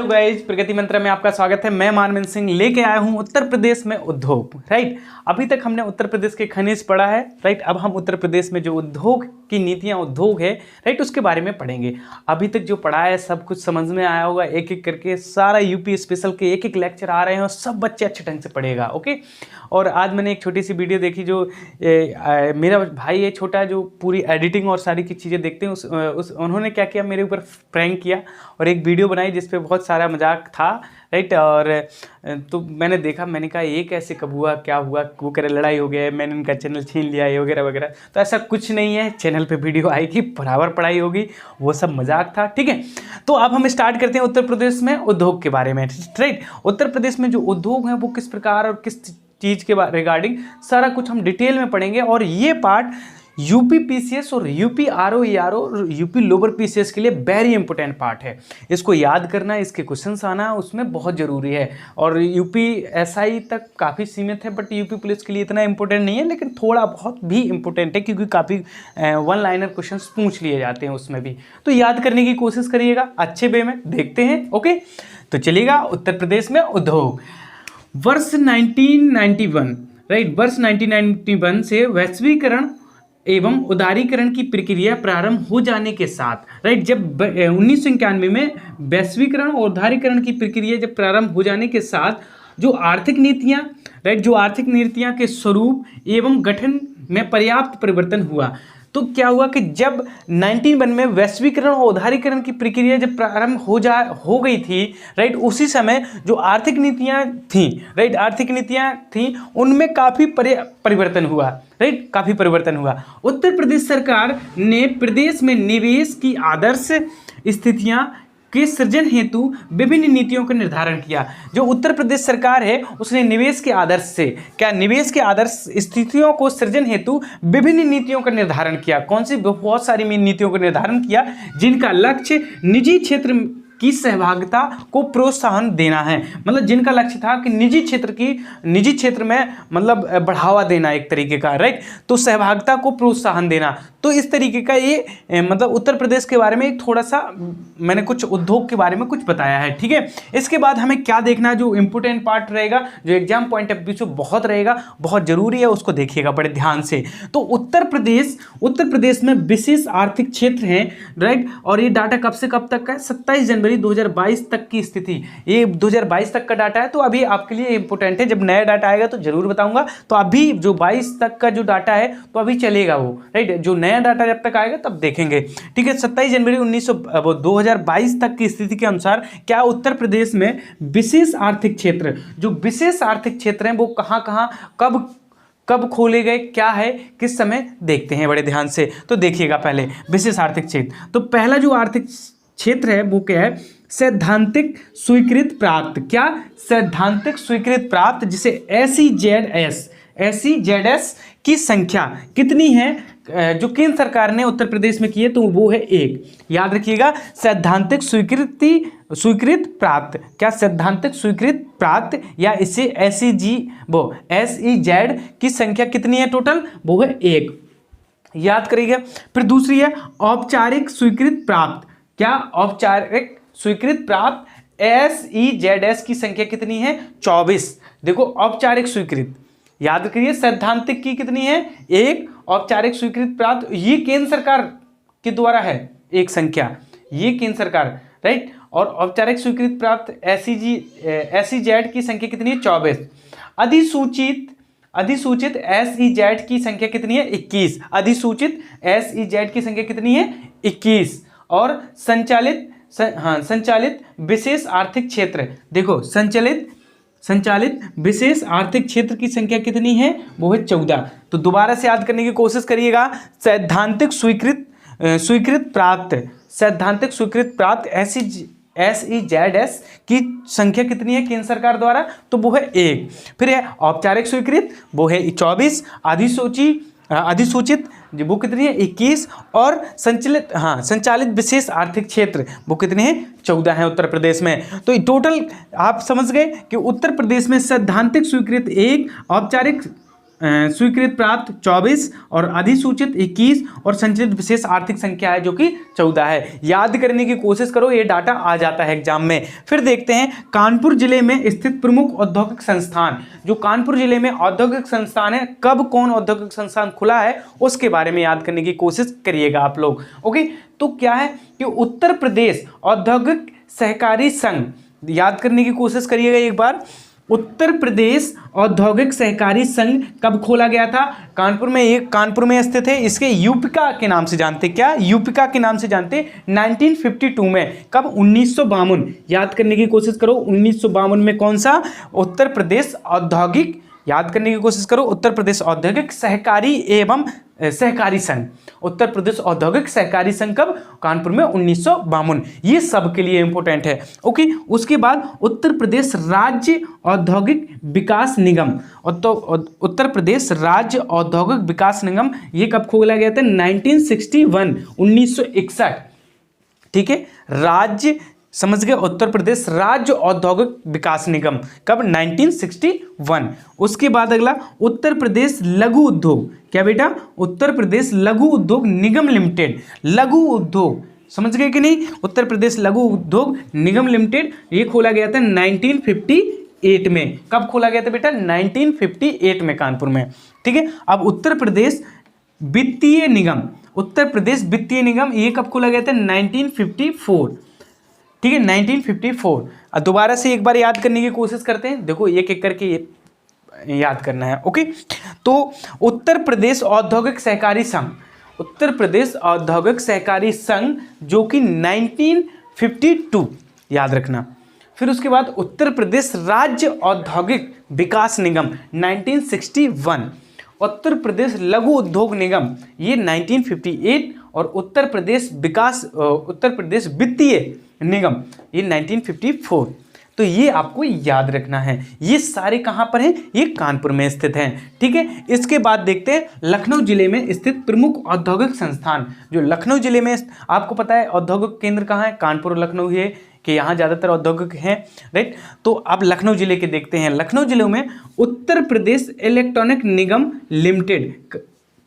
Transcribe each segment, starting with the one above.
Guys, प्रगति मंत्र में आपका स्वागत है। मैं मानवेंद्र सिंह लेके आया हूँ उत्तर प्रदेश में उद्योग। राइट, अभी तक हमने उत्तर प्रदेश के खनिज पढ़ा है। राइट, अब हम उत्तर प्रदेश में जो उद्योग की नीतियाँ, उद्योग है, राइट, उसके बारे में पढ़ेंगे। अभी तक जो पढ़ा है सब कुछ समझ में आया होगा, एक एक करके सारा यूपी स्पेशल के एक एक लेक्चर आ रहे हैं और सब बच्चे अच्छे ढंग से पढ़ेगा। ओके, और आज मैंने एक छोटी सी वीडियो देखी जो मेरा भाई है छोटा, जो पूरी एडिटिंग और सारी की चीज़ें देखते हैं, उन्होंने क्या किया, मेरे ऊपर प्रैंक किया और एक वीडियो बनाई जिस पे बहुत सारा मजाक था। राइट, और तो मैंने देखा, मैंने कहा ये कैसे कब हुआ, क्या हुआ, वो कह रहे लड़ाई हो गया, मैंने उनका चैनल छीन लिया, ये वगैरह वगैरह। तो ऐसा कुछ नहीं है, चैनल पे वीडियो आएगी, बराबर पढ़ाई होगी, वो सब मजाक था। ठीक है, तो अब हम स्टार्ट करते हैं उत्तर प्रदेश में उद्योग के बारे में। राइट, उत्तर प्रदेश में जो उद्योग हैं वो किस प्रकार और किस चीज़ के रिगार्डिंग सारा कुछ हम डिटेल में पढ़ेंगे। और ये पार्ट यूपी पीसीएस और यूपी आरओ ईआरओ और यूपी लोअर पीसीएस के लिए वेरी इंपॉर्टेंट पार्ट है। इसको याद करना, इसके क्वेश्चंस आना उसमें बहुत ज़रूरी है। और यूपी एसआई तक काफ़ी सीमित है, बट यूपी पुलिस के लिए इतना इंपॉर्टेंट नहीं है, लेकिन थोड़ा बहुत भी इंपॉर्टेंट है क्योंकि काफ़ी वन लाइनर क्वेश्चंस पूछ लिए जाते हैं उसमें भी। तो याद करने की कोशिश करिएगा अच्छे वे में। देखते हैं, ओके, तो चलिएगा उत्तर प्रदेश में उद्योग। वर्ष 1991, राइट, वर्ष 1991 से वैश्वीकरण एवं उदारीकरण की प्रक्रिया प्रारंभ हो जाने के साथ, राइट, जब 1991 में वैश्वीकरण और उदारीकरण की प्रक्रिया जब प्रारंभ हो जाने के साथ जो आर्थिक नीतियां, राइट, जो आर्थिक नीतियां के स्वरूप एवं गठन में पर्याप्त परिवर्तन हुआ। तो क्या हुआ कि जब 1991 में वैश्वीकरण और उदारीकरण की प्रक्रिया जब प्रारंभ हो गई थी, राइट, उसी समय जो आर्थिक नीतियां थी, राइट, आर्थिक नीतियां थी, उनमें काफ़ी परिवर्तन हुआ। राइट, काफ़ी परिवर्तन हुआ। उत्तर प्रदेश सरकार ने प्रदेश में निवेश की आदर्श स्थितियां के सृजन हेतु विभिन्न नीतियों का निर्धारण किया। जो उत्तर प्रदेश सरकार है उसने निवेश के आदर्श से, क्या निवेश के आदर्श स्थितियों को सृजन हेतु विभिन्न नीतियों का निर्धारण किया। कौन सी? बहुत सारी नीतियों का निर्धारण किया जिनका लक्ष्य निजी क्षेत्र की सहभागिता को प्रोत्साहन देना है। मतलब जिनका लक्ष्य था कि निजी क्षेत्र में मतलब बढ़ावा देना एक तरीके का, राइट, तो सहभागिता को प्रोत्साहन देना। तो इस तरीके का ये मतलब उत्तर प्रदेश के बारे में थोड़ा सा मैंने कुछ उद्योग के बारे में कुछ बताया है। ठीक है, इसके बाद हमें क्या देखना है, जो इंपोर्टेंट पार्ट रहेगा, जो एग्जाम पॉइंट ऑफ व्यू से बहुत रहेगा, बहुत जरूरी है, उसको देखिएगा बड़े ध्यान से। तो उत्तर प्रदेश में विशेष आर्थिक क्षेत्र हैं, राइट, और ये डाटा कब से कब तक का है? 27 जनवरी 2022 तक की स्थिति, ये 2022 तक का डाटा है। तो अभी आपके लिए इंपोर्टेंट है, जब नया डाटा आएगा तो जरूर बताऊंगा। तो अभी जो 22 तक का जो डाटा है तो अभी चलेगा वो, राइट, जो नया डाटा जब तक आएगा तब देखेंगे। ठीक है, 27 जनवरी 2022 तक की स्थिति के अनुसार क्या उत्तर प्रदेश में विशेष आर्थिक क्षेत्र, जो विशेष आर्थिक क्षेत्र हैं वो कहाँ कहाँ कब खोले गए, क्या है, किस समय, देखते हैं बड़े ध्यान से। तो देखिएगा पहले विशेष आर्थिक क्षेत्र। तो पहला जो आर्थिक क्षेत्र है वो क्या है? सैद्धांतिक स्वीकृत प्राप्त। क्या? सैद्धांतिक स्वीकृत प्राप्त, जिसे SEZS की संख्या कितनी है जो केंद्र सरकार ने उत्तर प्रदेश में की है, तो वो है 1। याद रखिएगा, सैद्धांतिक स्वीकृत प्राप्त। क्या? सैद्धांतिक स्वीकृत प्राप्त, या इसे SEZ की संख्या कितनी है टोटल? वो है 1। याद करिएगा। फिर दूसरी है औपचारिक स्वीकृत प्राप्त। क्या? औपचारिक स्वीकृत प्राप्त, SEZS की संख्या कितनी है? 24। देखो, औपचारिक स्वीकृत, याद करिए, सैद्धांतिक की कितनी है? 1। औपचारिक स्वीकृत प्राप्त, ये केंद्र सरकार के द्वारा है एक संख्या, ये केंद्र सरकार, राइट, और औपचारिक स्वीकृत प्राप्त SEZ की संख्या कितनी है? 24। अधिसूचित SEZ की संख्या कितनी है? 21। अधिसूचित SEZ की संख्या कितनी है? 21। और संचालित विशेष आर्थिक क्षेत्र, देखो, संचालित विशेष आर्थिक क्षेत्र की संख्या कितनी है? वो है 14। तो दोबारा से याद करने की कोशिश करिएगा। सैद्धांतिक स्वीकृत प्राप्त SEZS की संख्या कितनी है केंद्र सरकार द्वारा? तो वो है 1। फिर है औपचारिक स्वीकृत, वो है 24। अधिसूचित वो कितनी है? 21। और संचालित विशेष आर्थिक क्षेत्र वो कितने हैं? 14 है उत्तर प्रदेश में। तो टोटल आप समझ गए कि उत्तर प्रदेश में सैद्धांतिक स्वीकृत 1, औपचारिक स्वीकृत प्राप्त 24 और अधिसूचित 21 और संचित विशेष आर्थिक संख्या है जो कि 14 है। याद करने की कोशिश करो, ये डाटा आ जाता है एग्जाम में। फिर देखते हैं कानपुर जिले में स्थित प्रमुख औद्योगिक संस्थान। जो कानपुर जिले में औद्योगिक संस्थान है, कब कौन औद्योगिक संस्थान खुला है उसके बारे में याद करने की कोशिश करिएगा आप लोग। ओके, तो क्या है कि उत्तर प्रदेश औद्योगिक सहकारी संघ, याद करने की कोशिश करिएगा एक बार। उत्तर प्रदेश औद्योगिक सहकारी संघ कब खोला गया था? कानपुर में, एक कानपुर में स्थित है। इसके यूपिका के नाम से जानते, क्या यूपिका के नाम से जानते, 1952 में। कब? 1952। याद करने की कोशिश करो, 1952 में कौन सा? उत्तर प्रदेश औद्योगिक, याद करने की कोशिश करो, उत्तर प्रदेश औद्योगिक सहकारी एवं सहकारी संघ, उत्तर प्रदेश औद्योगिक सहकारी संघ कब? कानपुर में 1952। ये सब के लिए इंपॉर्टेंट है। ओके, उसके बाद उत्तर प्रदेश राज्य औद्योगिक विकास निगम, उत्तर प्रदेश राज्य औद्योगिक विकास निगम, ये कब खोला गया था? 1961, 1961। ठीक है, राज्य, समझ गए, उत्तर प्रदेश राज्य औद्योगिक विकास निगम कब? 1961। उसके बाद अगला उत्तर प्रदेश लघु उद्योग, क्या बेटा? उत्तर प्रदेश लघु उद्योग निगम लिमिटेड, लघु उद्योग, समझ गए कि नहीं? उत्तर प्रदेश लघु उद्योग निगम लिमिटेड, ये खोला गया था 1958 में। कब खोला गया था बेटा? 1958 में, कानपुर में। ठीक है, अब उत्तर प्रदेश वित्तीय निगम, उत्तर प्रदेश वित्तीय निगम, ये कब खोला गया था? 1954। ठीक है, 1954। दोबारा से एक बार याद करने की कोशिश करते हैं, देखो एक एक करके याद करना है। ओके, तो उत्तर प्रदेश औद्योगिक सहकारी संघ, उत्तर प्रदेश औद्योगिक सहकारी संघ जो कि 1952, याद रखना। फिर उसके बाद उत्तर प्रदेश राज्य औद्योगिक विकास निगम 1961, उत्तर प्रदेश लघु उद्योग निगम ये 1958, और उत्तर प्रदेश वित्तीय निगम ये 1954। तो ये आपको याद रखना है। ये सारे कहाँ पर हैं? ये कानपुर में स्थित हैं। ठीक है, इसके बाद देखते हैं लखनऊ जिले में स्थित प्रमुख औद्योगिक संस्थान। जो लखनऊ जिले में, आपको पता है औद्योगिक केंद्र कहाँ है? कानपुर और लखनऊ है कि यहाँ ज़्यादातर औद्योगिक हैं, राइट। तो अब लखनऊ जिले के देखते हैं। लखनऊ जिले में उत्तर प्रदेश इलेक्ट्रॉनिक निगम लिमिटेड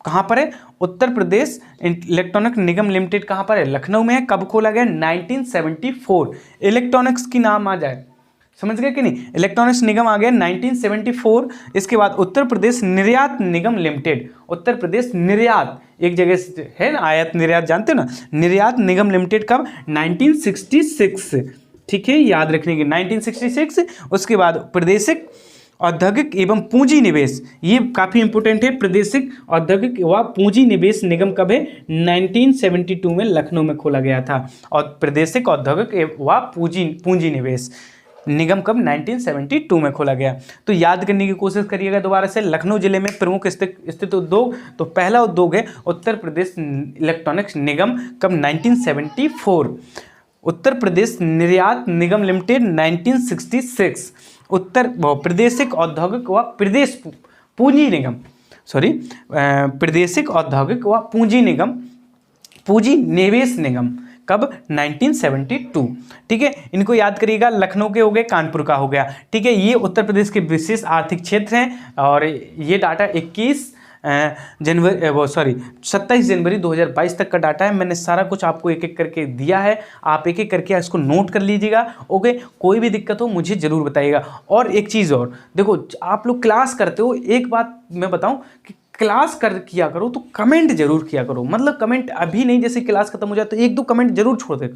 कहाँ पर है? उत्तर प्रदेश इलेक्ट्रॉनिक निगम लिमिटेड कहाँ पर है? लखनऊ में है। कब खोला गया? 1974। इलेक्ट्रॉनिक्स की नाम आ जाए, समझ गए कि नहीं? इलेक्ट्रॉनिक्स निगम आ गया 1974। इसके बाद उत्तर प्रदेश निर्यात निगम लिमिटेड, उत्तर प्रदेश निर्यात, एक जगह है ना, आयात निर्यात, जानते हो ना, निर्यात निगम लिमिटेड कब? 1966। ठीक है, याद रखने की 1966। उसके बाद प्रादेशिक औद्योगिक एवं पूंजी निवेश, ये काफ़ी इंपॉर्टेंट है। प्रादेशिक औद्योगिक व पूंजी निवेश निगम कब है? 1972 में लखनऊ में खोला गया था। और प्रादेशिक औद्योगिक व पूंजी निवेश निगम कब? 1972 में खोला गया। तो याद करने की कोशिश करिएगा दोबारा से। लखनऊ जिले में प्रमुख स्थित उद्योग, तो पहला उद्योग है उत्तर प्रदेश इलेक्ट्रॉनिक्स निगम, कब? 1974। उत्तर प्रदेश निर्यात निगम लिमिटेड 1966। उत्तर प्रादेशिक औद्योगिक व प्रदेश पूंजी निगम, प्रादेशिक औद्योगिक व पूंजी निगम, पूंजी निवेश निगम कब? 1972। ठीक है, इनको याद करिएगा। लखनऊ के हो गए, कानपुर का हो गया। ठीक है, ये उत्तर प्रदेश के विशेष आर्थिक क्षेत्र हैं। और ये डाटा 27 जनवरी 2022 तक का डाटा है। मैंने सारा कुछ आपको एक एक करके दिया है, आप एक एक करके इसको नोट कर लीजिएगा। ओके, कोई भी दिक्कत हो मुझे ज़रूर बताइएगा। और एक चीज़ और, देखो आप लोग क्लास करते हो, एक बात मैं बताऊं कि क्लास किया करो तो कमेंट जरूर किया करो। मतलब कमेंट अभी नहीं, जैसे क्लास खत्म हो जाए तो 1-2 कमेंट जरूर छोड़ दे,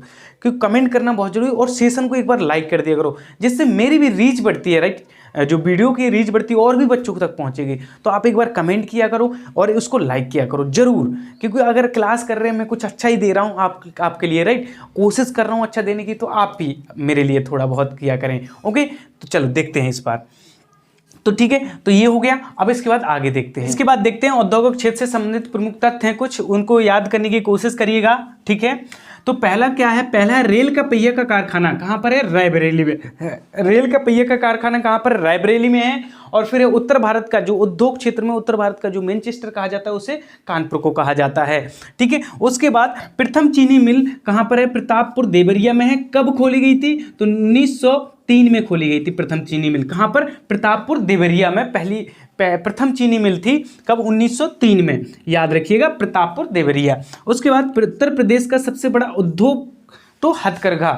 क्योंकि कमेंट करना बहुत जरूरी। और सेशन को एक बार लाइक कर दिया करो, जिससे मेरी भी रीच बढ़ती है, राइट। जो वीडियो की रीच बढ़ती है और भी बच्चों तक पहुंचेगी। तो आप एक बार कमेंट किया करो और उसको लाइक किया करो जरूर, क्योंकि अगर क्लास कर रहे हैं, मैं कुछ अच्छा ही दे रहा हूँ आपके लिए, राइट। कोशिश कर रहा हूँ अच्छा देने की, तो आप भी मेरे लिए थोड़ा बहुत किया करें। ओके, तो चलो देखते हैं इस बार। तो ठीक है, तो ये हो गया। अब इसके बाद आगे देखते हैं। इसके बाद देखते हैं औद्योगिक क्षेत्र से संबंधित प्रमुख तथ्य हैं कुछ, उनको याद करने की कोशिश करिएगा। ठीक है, तो पहला क्या है? पहला है रेल का पहिया का कारखाना, कहाँ पर है? रायबरेली में। रेल का पहिया का कारखाना कहाँ पर? रायबरेली में है। और फिर उत्तर भारत का जो उद्योग क्षेत्र में, उत्तर भारत का जो मैनचेस्टर कहा जाता है, उसे कानपुर को कहा जाता है। ठीक है, उसके बाद प्रथम चीनी मिल कहाँ पर है? प्रतापपुर देवरिया में है। कब खोली गई थी? तो 1903 में खोली गई थी प्रथम चीनी मिल। कहाँ पर? प्रतापपुर देवरिया में प्रथम चीनी मिल थी। कब? 1903 में, याद रखिएगा, प्रतापपुर देवरिया। उसके बाद उत्तर प्रदेश का सबसे बड़ा उद्योग तो हथकरघा,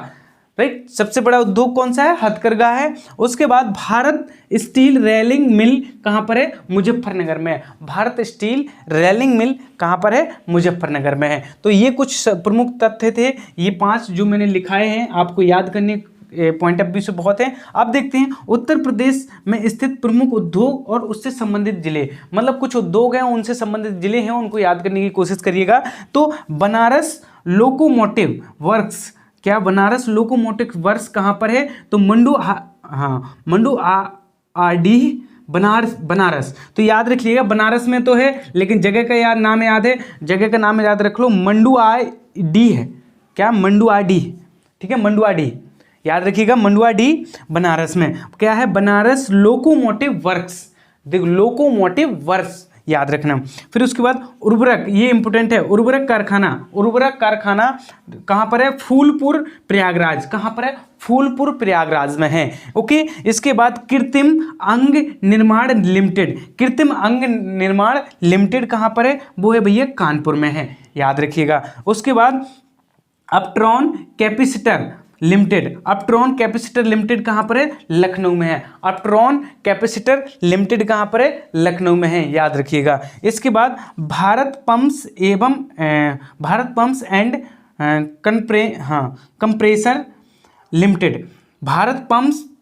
राइट, सबसे बड़ा उद्योग कौन सा है? हथकरघा है। उसके बाद भारत स्टील रेलिंग मिल कहाँ पर है? मुजफ्फरनगर में है। भारत स्टील रेलिंग मिल कहाँ पर है? मुजफ्फरनगर में है। तो ये कुछ प्रमुख तथ्य थे, ये 5 जो मैंने लिखाए हैं, आपको याद करने पॉइंट ऑफ व्यू से बहुत है। अब देखते हैं उत्तर प्रदेश में स्थित प्रमुख उद्योग और उससे संबंधित जिले, मतलब कुछ उद्योग हैं उनसे संबंधित जिले हैं, उनको याद करने की कोशिश करिएगा। तो बनारस लोकोमोटिव वर्क्स, क्या बनारस लोकोमोटिव वर्क्स कहाँ पर है? तो मंडू आडी बनारस। तो याद रखिएगा, बनारस में तो है, लेकिन जगह का नाम याद है, जगह का नाम याद रख लो, मंडुआडी है। क्या? मंडुआडी, ठीक है, मंडुआडी, याद रखिएगा, मंडुआडी बनारस में। क्या है? बनारस लोकोमोटिव वर्क्स, देखो लोकोमोटिव वर्क्स याद रखना। फिर उसके बाद उर्वरक, ये इंपॉर्टेंट है, उर्वरक कारखाना कहाँ पर है? फूलपुर प्रयागराज। कहाँ पर है? फूलपुर प्रयागराज में है। ओके, इसके बाद कृत्रिम अंग निर्माण लिमिटेड कहाँ पर है? वो है भैया कानपुर में है, याद रखिएगा। उसके बाद अपट्रॉन कैपेसिटर लिमिटेड कहाँ पर है? लखनऊ में है। अपट्रॉन कैपेसिटर लिमिटेड कहाँ पर है? लखनऊ में है, याद रखिएगा। इसके बाद Bharat pumps and compressor limited, Bharat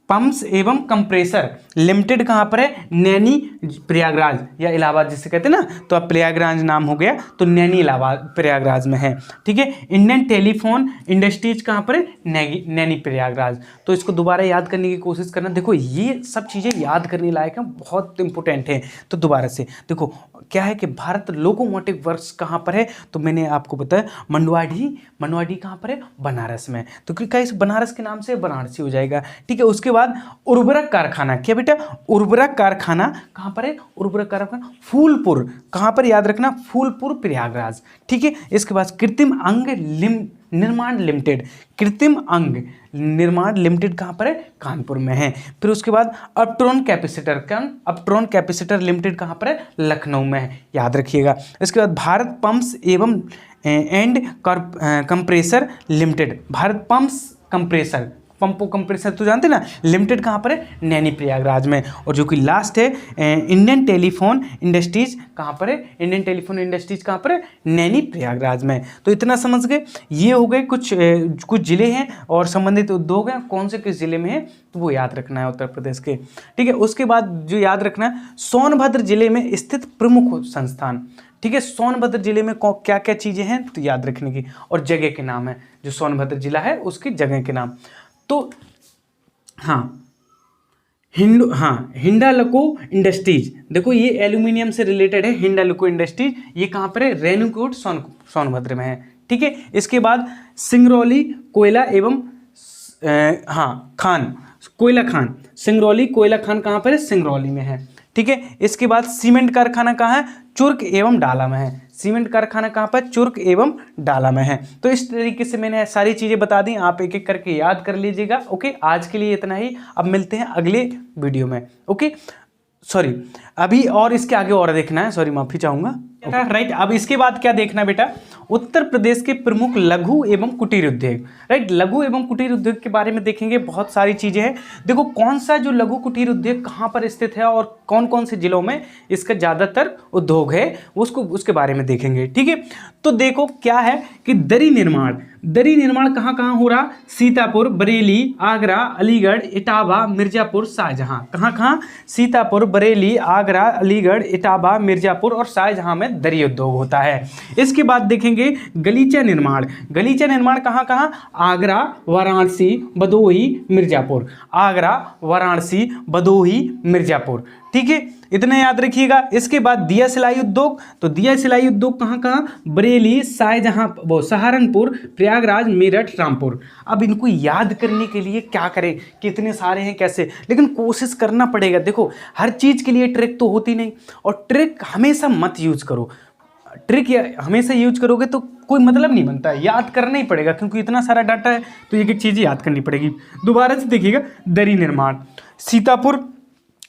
pumps एवं कंप्रेसर लिमिटेड कहाँ पर है? नैनी प्रयागराज या इलाहाबाद जिसे कहते हैं ना, तो अब प्रयागराज नाम हो गया, तो नैनी इलाहाबाद प्रयागराज में है, ठीक है। इंडियन टेलीफोन इंडस्ट्रीज कहाँ पर है? नैनी प्रयागराज। तो इसको दोबारा याद करने की कोशिश करना। देखो ये सब चीज़ें याद करने लायक हैं, बहुत इंपॉर्टेंट है। तो दोबारा से देखो क्या है कि भारत लोकोमोटिव वर्क्स कहाँ पर है? तो मैंने आपको बताया मंडुआडी कहाँ पर है? बनारस में। तो क्या इस बनारस के नाम से बनारसी हो जाएगा, ठीक है। उसके बाद उर्वरक कारखाना, क्या बेटा? उर्वरक कारखाना कहाँ पर है? उर्वरक कारखाना फूलपुर, कहाँ पर? याद रखना, फूलपुर प्रयागराज, ठीक है। इसके बाद कृत्रिम अंग निर्माण लिमिटेड कहाँ पर है? कानपुर में है। फिर उसके बाद अपट्रॉन कैपेसिटर लिमिटेड कहाँ पर है? लखनऊ में है, याद रखिएगा। इसके बाद भारत पंप्स एवं एंड कंप्रेसर लिमिटेड, भारत पंपो कंप्रेसर तो जानते ना, लिमिटेड कहाँ पर है? नैनी प्रयागराज में। और जो कि लास्ट है इंडियन टेलीफोन इंडस्ट्रीज कहाँ पर है? इंडियन टेलीफोन इंडस्ट्रीज कहाँ पर है? नैनी प्रयागराज में। तो इतना समझ गए। ये हो गए कुछ जिले हैं और संबंधित उद्योग हैं, कौन से किस जिले में है तो वो याद रखना है उत्तर प्रदेश के, ठीक है। उसके बाद जो याद रखना है, सोनभद्र जिले में स्थित प्रमुख संस्थान, ठीक है। सोनभद्र जिले में क्या क्या चीज़ें हैं तो याद रखने की, और जगह के नाम है, जो सोनभद्र जिला है उसकी जगह के नाम। तो हिंडाल्को इंडस्ट्रीज, देखो ये एल्यूमिनियम से रिलेटेड है। हिंडाल्को इंडस्ट्रीज ये कहाँ पर है? रेणुकूट सोनभद्र में है, ठीक है। इसके बाद सिंगरौली कोयला एवं सिंगरौली कोयला खान कहाँ पर है? सिंगरौली में है, ठीक है। इसके बाद सीमेंट कारखाना कहाँ है? चुर्क एवं डाला में है। सीमेंट कारखाना कहाँ पर? चुर्क एवं डाला में है। तो इस तरीके से मैंने सारी चीज़ें बता दी, आप एक एक करके याद कर लीजिएगा। ओके, आज के लिए इतना ही, अब मिलते हैं अगले वीडियो में। ओके, सॉरी अभी और इसके आगे और देखना है, सॉरी माफ़ी चाहूँगा, राइट। अब इसके बाद क्या देखना बेटा? उत्तर प्रदेश के प्रमुख लघु एवं कुटीर उद्योग, राइट। लघु एवं कुटीर उद्योग के बारे में देखेंगे, बहुत सारी चीज़ें हैं। देखो कौन सा जो लघु कुटीर उद्योग कहाँ पर स्थित है और कौन कौन से जिलों में इसका ज़्यादातर उद्योग है, उसके बारे में देखेंगे, ठीक है। तो देखो क्या है कि दरी निर्माण कहाँ कहाँ हो रहा? सीतापुर, बरेली, आगरा, अलीगढ़, इटावा, मिर्जापुर, शाहजहां। कहाँ? सीतापुर, बरेली, आगरा, अलीगढ़, इटावा, मिर्जापुर और शाहजहां में दरी उद्योग होता है। इसके बाद देखेंगे गलीचा निर्माण कहाँ? आगरा, वाराणसी, भदोही, मिर्जापुर। आगरा, वाराणसी, भदोही, मिर्जापुर, ठीक है, इतने याद रखिएगा। इसके बाद दिया सिलाई उद्योग, तो दिया सिलाई उद्योग कहाँ? बरेली, सहारनपुर, प्रयागराज, मेरठ, रामपुर। अब इनको याद करने के लिए क्या करें, कितने सारे हैं कैसे, लेकिन कोशिश करना पड़ेगा। देखो हर चीज़ के लिए ट्रिक तो होती नहीं, और ट्रिक हमेशा मत यूज करो, ट्रिक हमेशा यूज करोगे तो कोई मतलब नहीं बनता है, याद करना ही पड़ेगा क्योंकि इतना सारा डाटा है तो एक एक चीज़ याद करनी पड़ेगी। दोबारा से देखिएगा, दरी निर्माण, सीतापुर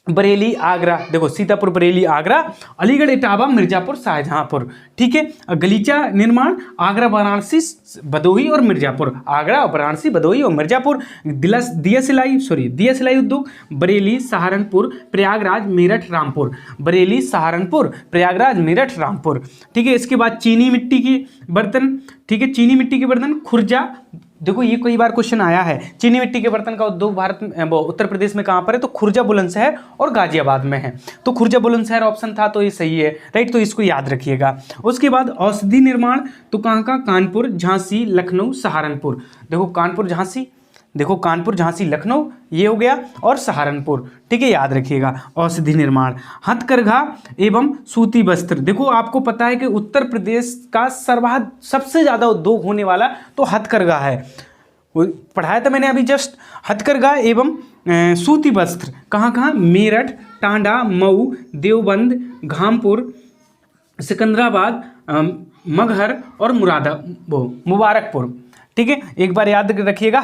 बरेली आगरा, देखो सीतापुर बरेली आगरा, अलीगढ़ इटावा मिर्जापुर शाहजहांपुर, ठीक है। गलीचा निर्माण, आगरा वाराणसी भदोही और मिर्जापुर, आगरा वाराणसी भदोही और मिर्जापुर। दिया सिलाई उद्योग, बरेली सहारनपुर प्रयागराज मेरठ रामपुर, बरेली सहारनपुर प्रयागराज मेरठ रामपुर, ठीक है। इसके बाद चीनी मिट्टी के बर्तन, ठीक है, चीनी मिट्टी के बर्तन खुर्जा, देखो ये कई बार क्वेश्चन आया है, चीनी मिट्टी के बर्तन का उद्योग भारत में उत्तर प्रदेश में कहाँ पर है, तो खुर्जा बुलंदशहर और गाजियाबाद में है। तो खुर्जा बुलंदशहर ऑप्शन था तो ये सही है, राइट, तो इसको याद रखिएगा। उसके बाद औषधि निर्माण, तो कहाँ का, कानपुर झांसी लखनऊ सहारनपुर, देखो कानपुर झांसी, देखो कानपुर झांसी लखनऊ ये हो गया, और सहारनपुर, ठीक है, याद रखिएगा। औषधि निर्माण, हथकरघा एवं सूती वस्त्र, देखो आपको पता है कि उत्तर प्रदेश का सबसे ज़्यादा उद्योग होने वाला तो हथकरघा है, पढ़ाया था मैंने अभी जस्ट। हथकरघा एवं सूती वस्त्र कहाँ कहाँ, मेरठ, टांडा, मऊ, देवबंद, घामपुर, सिकंदराबाद, मगहर और मुबारकपुर, ठीक है। एक बार याद रखिएगा,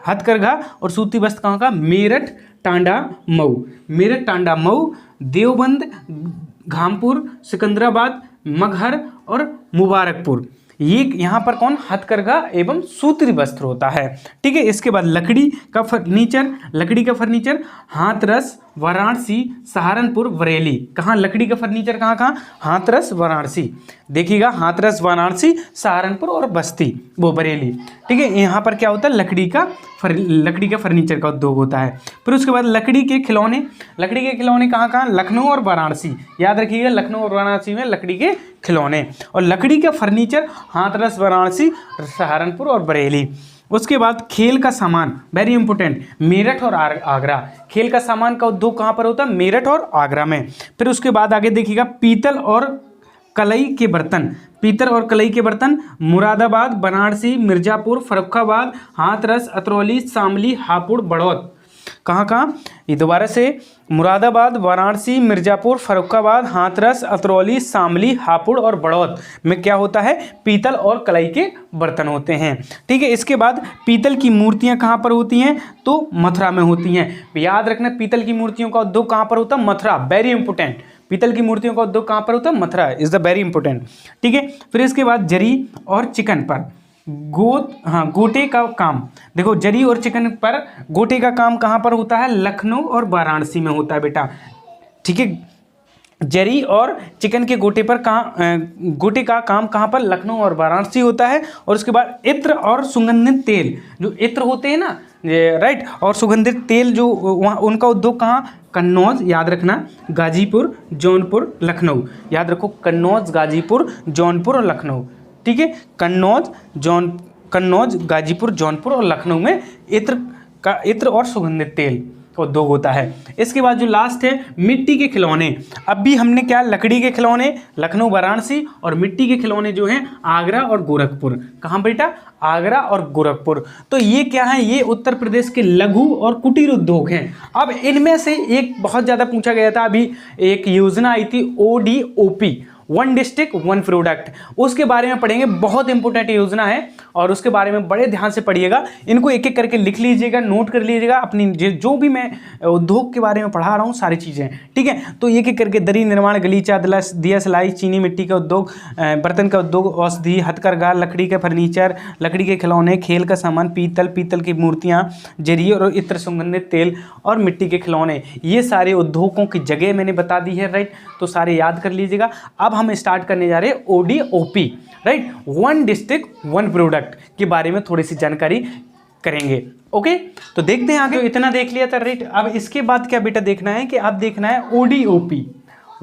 हथकरघा और सूती वस्त्र कहाँ का, मेरठ, टांडा, मऊ, मेरठ, टांडा, मऊ, देवबंद, घामपुर, सिकंदराबाद, मगहर और मुबारकपुर, ये यहाँ पर कौन, हथकरघा एवं सूती वस्त्र होता है, ठीक है। इसके बाद लकड़ी का फर्नीचर, हाथरस, वाराणसी, सहारनपुर, बरेली, कहाँ लकड़ी का फर्नीचर कहाँ कहाँ, हाथरस, वाराणसी, देखिएगा हाथरस, वाराणसी, सहारनपुर और बस्ती वो बरेली, ठीक है। यहाँ पर क्या होता है, लकड़ी का फर्नीचर का उद्योग होता है। फिर उसके बाद लकड़ी के खिलौने कहाँ कहाँ, लखनऊ और वाराणसी, याद रखिएगा लखनऊ और वाराणसी में लकड़ी के खिलौने, और लकड़ी का फर्नीचर हाथरस, वाराणसी, सहारनपुर और बरेली। उसके बाद खेल का सामान, वेरी इंपॉर्टेंट, मेरठ और आगरा, खेल का सामान का उद्योग कहाँ पर होता है, मेरठ और आगरा में। फिर उसके बाद आगे देखिएगा, पीतल और कलई के बर्तन, मुरादाबाद, बनारसी, मिर्जापुर, फर्रुखाबाद, हाथरस, अतरौली, शामली, हापुड़, बड़ौद, कहाँ कहाँ, ये दोबारा से, मुरादाबाद, वाराणसी, मिर्जापुर, फर्रुखाबाद, हाथरस, अतरौली, शामली, हापुड़ और बड़ौद में क्या होता है, पीतल और कलई के बर्तन होते हैं, ठीक है। इसके बाद पीतल की मूर्तियां कहाँ पर होती हैं, तो मथुरा में होती हैं, याद रखना पीतल की मूर्तियों का उद्योग कहाँ पर होता है, मथुरा, वेरी इंपॉर्टेंट, पीतल की मूर्तियों का उद्योग कहाँ पर होता है, Mathura is the very important, ठीक है। फिर इसके बाद जरी और चिकन पर गोटे का काम, देखो जरी और चिकन पर गोटे का काम कहाँ पर होता है, लखनऊ और वाराणसी में होता है बेटा, ठीक है। जरी और चिकन के गोटे का काम कहाँ पर, लखनऊ और वाराणसी होता है। और उसके बाद इत्र और सुगंधित तेल, जो इत्र होते हैं ना, राइट, और सुगंधित तेल जो वहाँ उनका उद्योग कहाँ, कन्नौज, याद रखना, गाजीपुर, जौनपुर, लखनऊ, याद रखो कन्नौज, गाजीपुर, जौनपुर और लखनऊ, ठीक है। कन्नौज, गाजीपुर, जौनपुर और लखनऊ में इत्र और सुगंधित तेल का उद्योग होता है। इसके बाद जो लास्ट है, मिट्टी के खिलौने, अब भी हमने क्या, लकड़ी के खिलौने लखनऊ, वाराणसी, और मिट्टी के खिलौने जो हैं आगरा और गोरखपुर, कहाँ बेटा, आगरा और गोरखपुर। तो ये क्या है, ये उत्तर प्रदेश के लघु और कुटीर उद्योग हैं। अब इनमें से एक बहुत ज़्यादा पूछा गया था, अभी एक योजना आई थी ODOP, 1 डिस्ट्रिक्ट 1 प्रोडक्ट, उसके बारे में पढ़ेंगे, बहुत इंपॉर्टेंट योजना है और उसके बारे में बड़े ध्यान से पढ़िएगा, इनको एक एक करके लिख लीजिएगा, नोट कर लीजिएगा, अपनी जो भी मैं उद्योग के बारे में पढ़ा रहा हूँ सारी चीज़ें, ठीक है। तो एक एक करके, दरी निर्माण, गलीचा, दिया सिलाई, चीनी मिट्टी का उद्योग, बर्तन का उद्योग, औषधि, हथकरघा, लकड़ी का फर्नीचर, लकड़ी के खिलौने, खेल का सामान, पीतल की मूर्तियाँ, जरी और इत्र, सुगंधित तेल और मिट्टी के खिलौने, ये सारे उद्योगों की जगह मैंने बता दी है, राइट, तो सारे याद कर लीजिएगा। अब हम स्टार्ट करने जा रहे हैं ODOP, राइट, 1 डिस्ट्रिक्ट 1 प्रोडक्ट के बारे में थोड़ी सी जानकारी करेंगे, ओके। तो देखते हैं आगे, इतना देख लिया था, राइट। अब इसके बाद क्या बेटा देखना है, कि अब देखना है ODOP,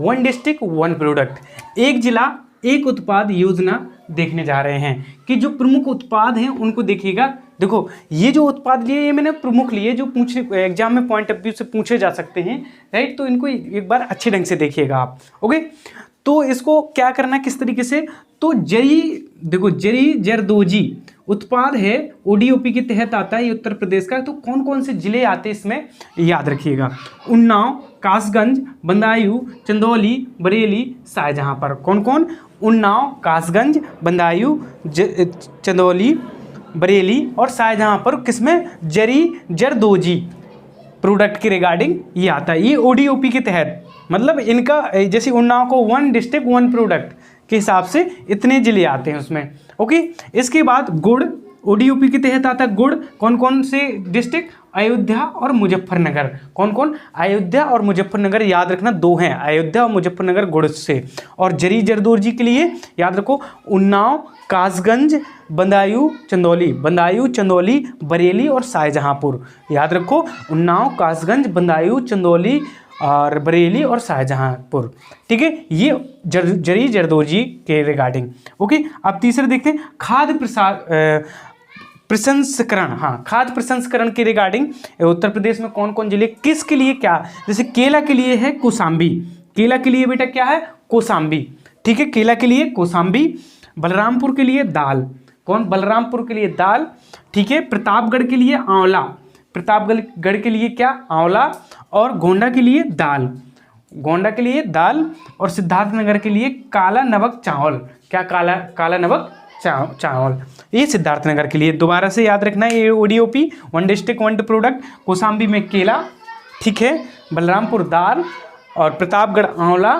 1 डिस्ट्रिक्ट 1 प्रोडक्ट, एक जिला एक उत्पाद योजना देखने जा रहे हैं, कि जो प्रमुख उत्पाद हैं उनको देखिएगा। देखो ये जो उत्पाद लिए, ये मैंने प्रमुख लिए, जो एग्जाम में पॉइंट ऑफ व्यू से पूछे जा सकते हैं, राइट, तो इनको एक बार अच्छे ढंग से देखिएगा आप, ओके। तो इसको क्या करना है, किस तरीके से, तो देखो जरदोजी उत्पाद है, ODOP के तहत आता है, ये उत्तर प्रदेश का। तो कौन कौन से जिले आते हैं इसमें, याद रखिएगा, उन्नाव, कासगंज, बदायूं, चंदौली, बरेली, शाहजहांपुर, कौन कौन, उन्नाव, कासगंज, बदायूं, चंदौली, बरेली और शाहजहांपुर किसमें जरदोजी प्रोडक्ट की रिगार्डिंग ये आता है। ये ODOP के तहत, मतलब इनका जैसे उन्नाव को 1 डिस्ट्रिक्ट 1 प्रोडक्ट के हिसाब से इतने जिले आते हैं उसमें। ओके, इसके बाद गुड़ ODOP के तहत आता है। गुड़ कौन कौन से डिस्ट्रिक्ट? अयोध्या और मुजफ्फरनगर। कौन कौन? अयोध्या और मुजफ्फरनगर, याद रखना 2 हैं, अयोध्या और मुजफ्फरनगर गुड़ से। और जरदोजी के लिए याद रखो उन्नाव, कासगंज, बदायूं, चंदौली, बरेली और शाहजहांपुर। याद रखो उन्नाव, कासगंज, बदायूं, चंदौली और बरेली और शाहजहांपुर। ठीक है, ये जरदोजी के रिगार्डिंग। ओके, अब तीसरे देखते हैं खाद्य प्रसंस्करण। हाँ, खाद्य प्रसंस्करण के रिगार्डिंग उत्तर प्रदेश में कौन कौन जिले किसके लिए क्या? जैसे केला के लिए है कौशाम्बी, केला के लिए बेटा क्या है? कौशाम्बी। ठीक है, केला के लिए कौशाम्बी। बलरामपुर के लिए दाल, कौन? बलरामपुर के लिए दाल। ठीक है, प्रतापगढ़ के लिए आंवला, प्रतापगढ़ के लिए क्या? आंवला। और गोंडा के लिए दाल, गोंडा के लिए दाल। और सिद्धार्थनगर के लिए काला नमक चावल। क्या? काला नमक चावल। ये सिद्धार्थनगर के लिए। दोबारा से याद रखना है, ये ODOP 1 डिस्ट्रिक्ट 1 प्रोडक्ट। कौशाम्बी में केला, ठीक है, बलरामपुर दाल और प्रतापगढ़ आंवला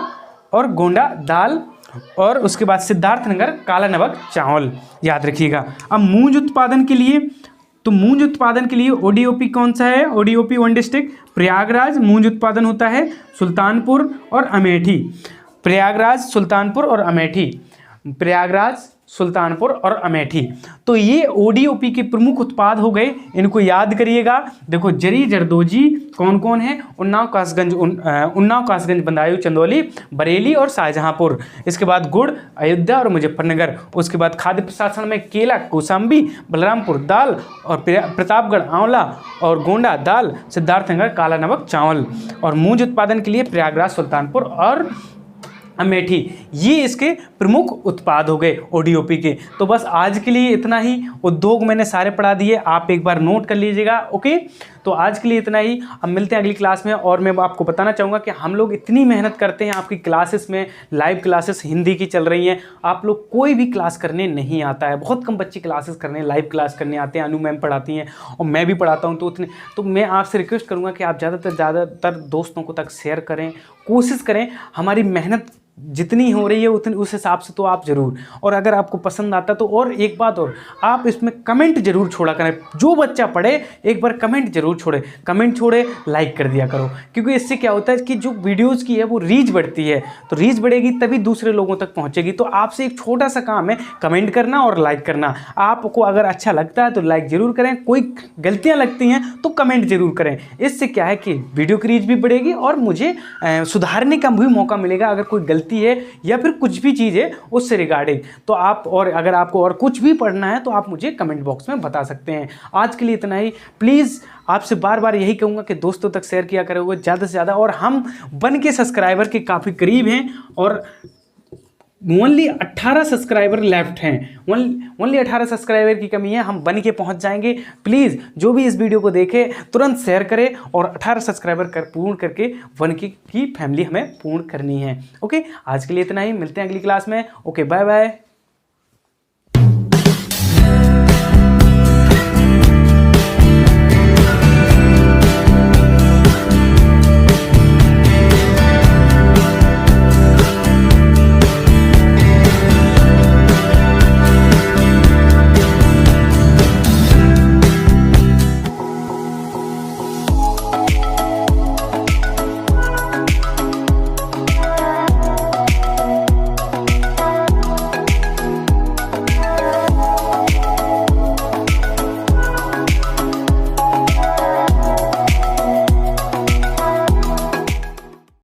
और गोंडा दाल और उसके बाद सिद्धार्थनगर काला नमक चावल, याद रखिएगा। अब मूंज उत्पादन के लिए, तो मूंज उत्पादन के लिए ODOP कौन सा है? ODOP 1 डिस्ट्रिक्ट प्रयागराज मूंज उत्पादन होता है, सुल्तानपुर और अमेठी। प्रयागराज, सुल्तानपुर और अमेठी, प्रयागराज, सुल्तानपुर और अमेठी। तो ये ODOP के प्रमुख उत्पाद हो गए, इनको याद करिएगा। देखो जरदोजी कौन कौन है? उन्नाव, कासगंज, बदायूं, चंदौली, बरेली और शाहजहांपुर। इसके बाद गुड़ अयोध्या और मुजफ्फरनगर। उसके बाद खाद्य प्रशासन में केला कौशाम्बी, बलरामपुर दाल और प्रतापगढ़ आंवला और गोंडा दाल, सिद्धार्थनगर काला नमक चावल। और मूंज उत्पादन के लिए प्रयागराज, सुल्तानपुर और अमेठी, ये इसके प्रमुख उत्पाद हो गए ODOP के। तो बस आज के लिए इतना ही। उद्योग मैंने सारे पढ़ा दिए, आप एक बार नोट कर लीजिएगा। ओके, तो आज के लिए इतना ही। अब मिलते हैं अगली क्लास में। और मैं आपको बताना चाहूँगा कि हम लोग इतनी मेहनत करते हैं आपकी क्लासेस में, लाइव क्लासेस हिंदी की चल रही हैं, आप लोग कोई भी क्लास करने नहीं आता है। बहुत कम बच्चे क्लासेस करने, लाइव क्लास करने आते हैं। अनु मैम पढ़ाती हैं और मैं भी पढ़ाता हूँ। तो मैं आपसे रिक्वेस्ट करूँगा कि आप ज़्यादातर दोस्तों को तक शेयर करें, कोशिश करें। हमारी मेहनत जितनी हो रही है उतनी, उस हिसाब से तो आप ज़रूर। और अगर आपको पसंद आता तो और एक बात और, आप इसमें कमेंट जरूर छोड़ा करें। जो बच्चा पढ़े एक बार कमेंट जरूर छोड़े, कमेंट छोड़े, लाइक कर दिया करो। क्योंकि इससे क्या होता है कि जो वीडियोस की है वो रीच बढ़ती है, तो रीच बढ़ेगी तभी दूसरे लोगों तक पहुंचेगी। तो आपसे एक छोटा सा काम है, कमेंट करना और लाइक करना। आपको अगर अच्छा लगता है तो लाइक जरूर करें, कोई गलतियाँ लगती हैं तो कमेंट जरूर करें। इससे क्या है कि वीडियो की रीच भी बढ़ेगी और मुझे सुधारने का भी मौका मिलेगा अगर कोई गलती है या फिर कुछ भी चीज़ है उससे रिगार्डिंग। तो आप, और अगर आपको और कुछ भी पढ़ना है तो आप मुझे कमेंट बॉक्स में बता सकते हैं। आज के लिए इतना ही। प्लीज़ आपसे बार बार यही कहूँगा कि दोस्तों तक शेयर किया करोगे ज़्यादा से ज़्यादा। और हम बन के सब्सक्राइबर के काफ़ी करीब हैं और ओनली 18 सब्सक्राइबर लेफ्ट हैं। ओनली 18 सब्सक्राइबर की कमी है, हम बन के पहुंच जाएंगे। प्लीज़ जो भी इस वीडियो को देखे तुरंत शेयर करे और 18 सब्सक्राइबर पूर्ण करके वन की फैमिली हमें पूर्ण करनी है। ओके, आज के लिए इतना ही। मिलते हैं अगली क्लास में। Okay, bye bye.